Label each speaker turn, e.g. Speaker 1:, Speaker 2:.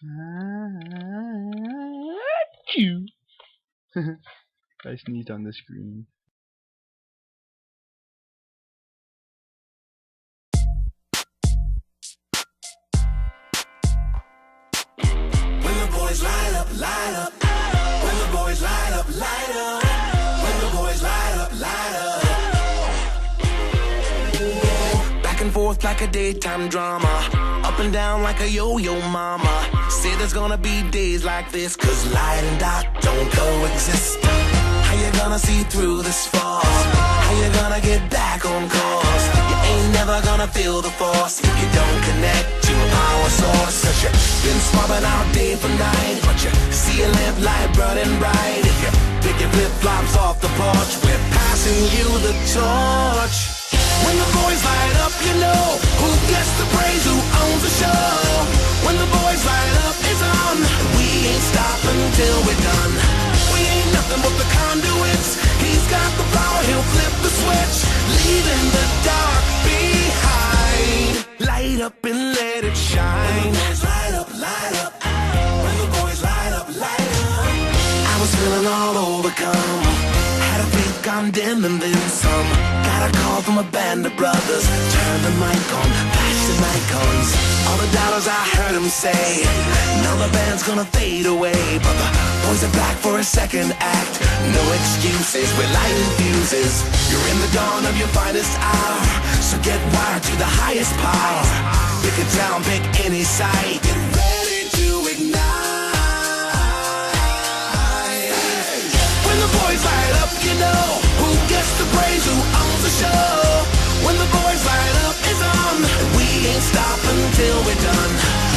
Speaker 1: I sneezed on the screen.
Speaker 2: When the boys light up, light up. When the boys light up, light up. When the boys light up, light up. Back and forth like a daytime drama. Up and down like a yo-yo mama. Say there's gonna be days like this, cause light and dark don't coexist. How you gonna see through this fog? How you gonna get back on course? You ain't never gonna feel the force if you don't connect to a power source. Cause you've been swapping out day for night, but you see a lamp light burning bright. If you pick your flip-flops off the porch, we're passing you the torch. When the boys light up, you know who gets the praise, who owns the show. When the boys light up, it's on. We ain't stopping till we're done. We ain't nothing but the conduits. He's got the power, he'll flip the switch, leaving the dark behind. Light up and let it shine. When the boys light up, light up. When the boys light up, light up. I was feeling all overcome. Had a faith gone dim and then some. Got a call from a band of brothers. Turn the mic on, flash the icons. All the dollars I heard him say. Now the band's gonna fade away, but the boys are back for a second act. No excuses, we're lighting fuses. You're in the dawn of your finest hour, so get wired to the highest power. Pick a town, pick any site. Get ready to ignite. When the boys light up, you know who gets the praise, who owns the show. When the boys light up, it's on. We ain't stopping till we're done.